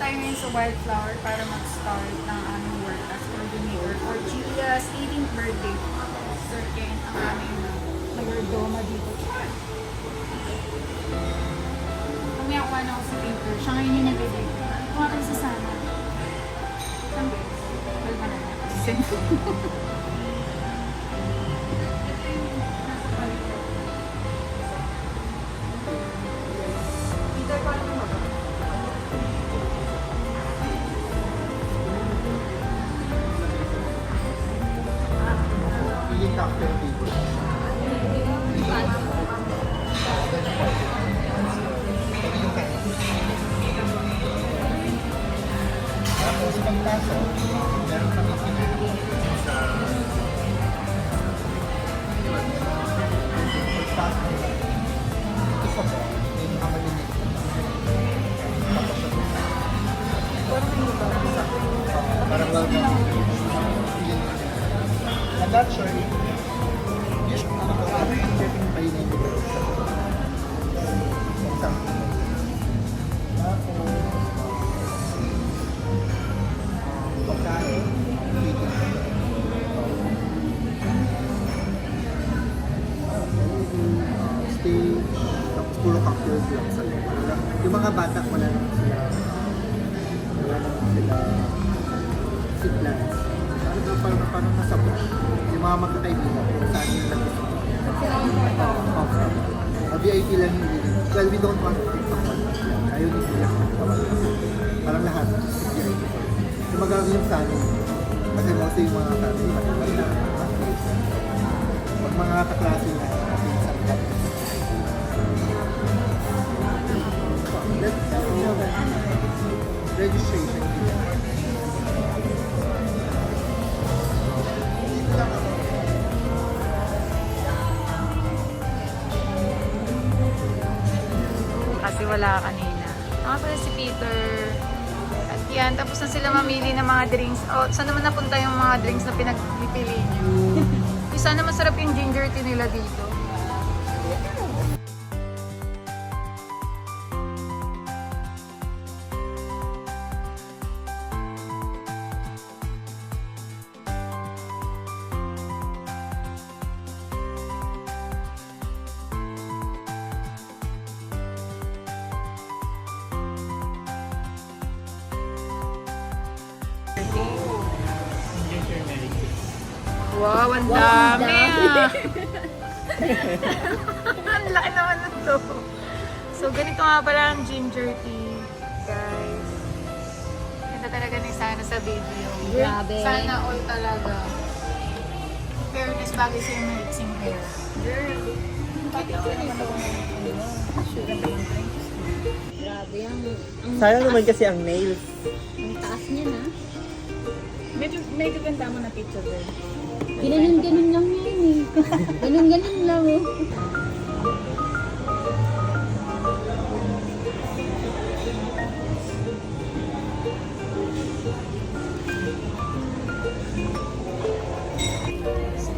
tayo ngayon sa Wildflower para mag-start ng aming work as coordinator for Gia's 18th birthday. Certain ang aming mayordoma dito. Mamaya kuha na ako sa paper. Siya ngayon yung nag-deliver. Kuha kayo sa sana. Ang best. Well, ba na natin? Peter, paano mo ba? Feeling after people. Tapos pagpasok, meron kami sinabi sa pagpasok nila. Ito sa ba, may mga malinig. Tapos siya parang lang feeling ko. I'm not sure if ano yung getting by name ko. Example. Pagkain, stage, tapos puro cocktails lang sa loob. Yung mga bata ko na lang sila. Wala naman sila siplans. Parang nasa bush. Yung mga magkakaibigan kung saan yung nag-isip. VIP lang yung bilhin. Well, we don't want to take someone. Ayaw nyo sila. Parang lahat. VIP. Yung magagawin yung sa amin. Kasi mostly yung mga family. Magkakaibigan. Pag mga kaklase na. Kasi yung sarili. Let's know that registration. Kasi wala kanina. Ako pala si Peter. At yan, tapos na sila mamili ng mga drinks. Oh, saan naman napunta yung mga drinks na pinagpipili niyo? Sana masarap yung ginger tea nila dito. Wow, ang dami! Ang laki naman nito. So, ganito nga pala ang ginger tea, guys. Ganda talaga ni Sana sa video. Grabe. Sana all talaga. Fairness bagay sa yung mixing hair. Girl, Grabe ang Sayang naman kasi ang nails. taas niya na. may gaganda mo na picture din. Ganun lang yan eh. Ganun lang oh.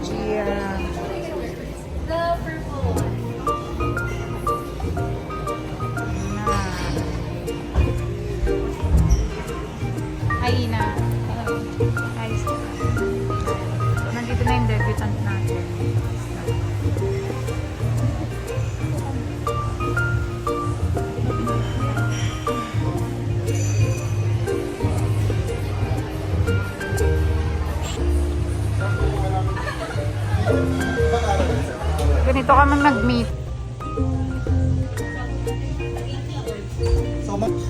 Gia. The purple. Hi, Ina. Ayos ka. Nandito na yung debutant natin. Ganito kami mag-meet. So much.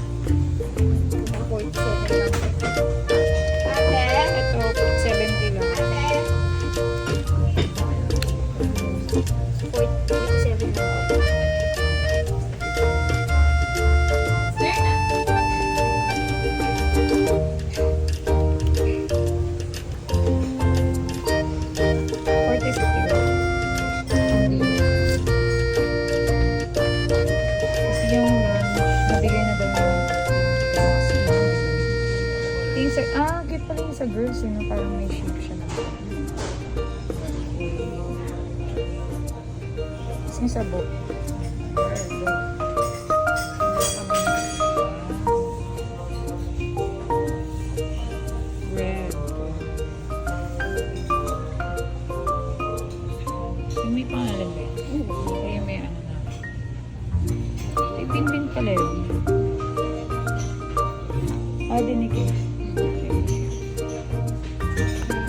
Ito, 70 lang. 47 lang. Cute pala yung sa girls, yun, parang may shape siya na. Tapos may sabot. Ah, dinikit. Okay.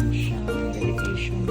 Siya, dedication.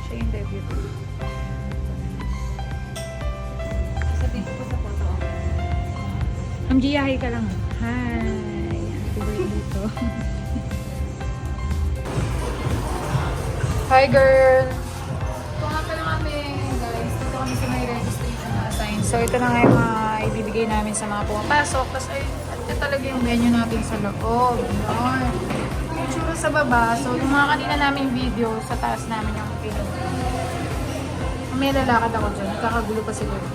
Siya yung debut. Sabihin ko sa photo. Ma'am Gia, hi ka lang. Hi. Happy birthday to. Hi, girl. Ito nga pala kami, guys. Dito kami sa may registration na assign. So, ito na nga yung mga ibibigay namin sa mga pumapasok. Tapos, ay, ito talaga yung menu natin sa loob. Yun. Yung tsura sa baba. So, yung mga kanina namin video, sa taas namin yung pinag. May lalakad ako dyan. Nagkakagulo pa siguro.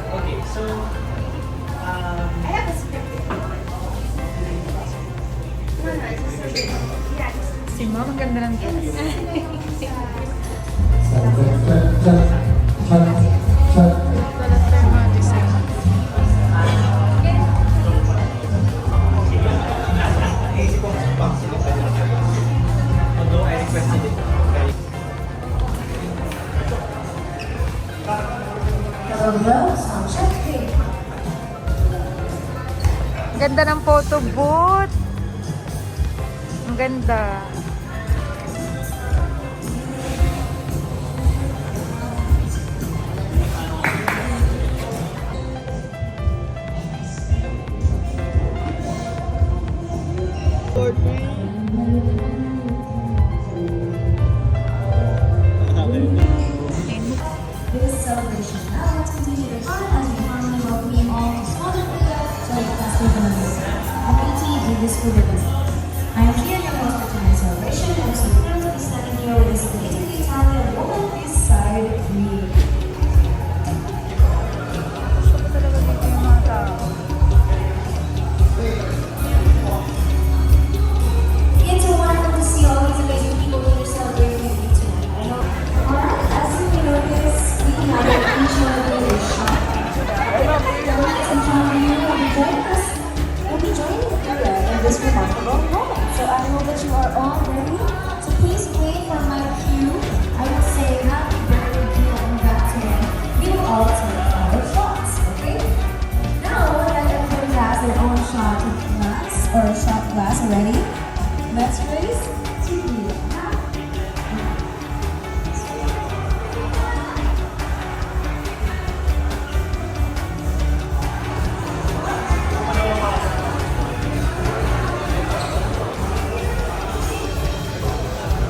Okay, so Si Mom, ang ganda ng dress. Wala tayong mga design. naisip ko mas box sila sa although I requested it. Ganda ng photo booth. Ang ganda. This celebration. Now let's continue the fun as we formally welcome you all to Swansea Festival community in this food event. I am here your host for tonight's celebration. I'm so thrilled to be standing here with this amazing Italian woman beside me. Gusto ko talaga dito yung mga tao. It's so wonderful to see all these amazing people here celebrating with you tonight. I know. Alright, as you may notice, we have each other in a shop. Ladies and gentlemen, you will be joining us. We'll be joining the Korea in this remarkable moment. So I hope that you are all ready. So please wait for my cue. I will say happy birthday to you on that today. We will all take our shots, okay? Now that everybody has their own shot glass or shot glass already, let's raise to you.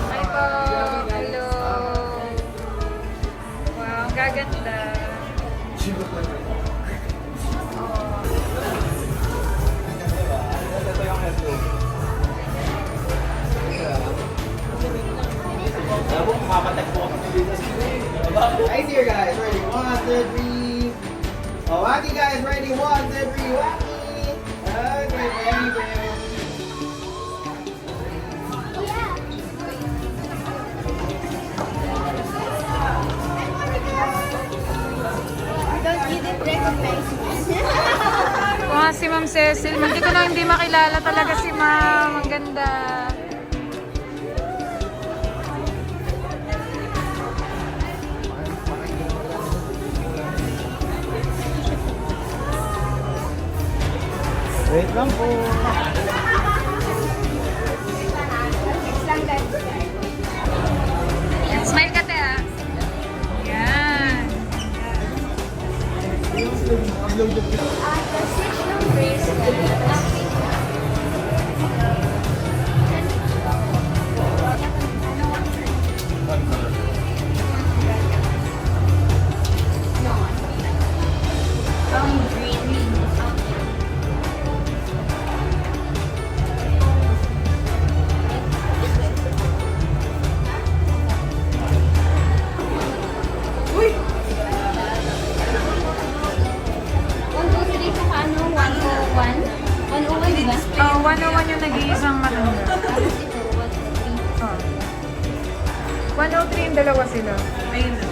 Hi po! Hello! Wow, ang gaganda. Oh. Ma'am Cecil. Hindi ko lang hindi makilala talaga si Ma'am. Ang ganda. Wait lang po. Smile ka, te, ah. Yan. Di ba? 101 yung nag-iisang matanda. Tapos ito, 1, 2, 3. Oh. 103 yung dalawa sila. Ayun na.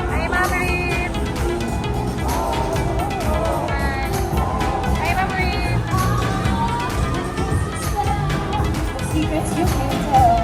Hi, Ma'am Rin. Hi, Ma'am Rin. Secrets you can tell.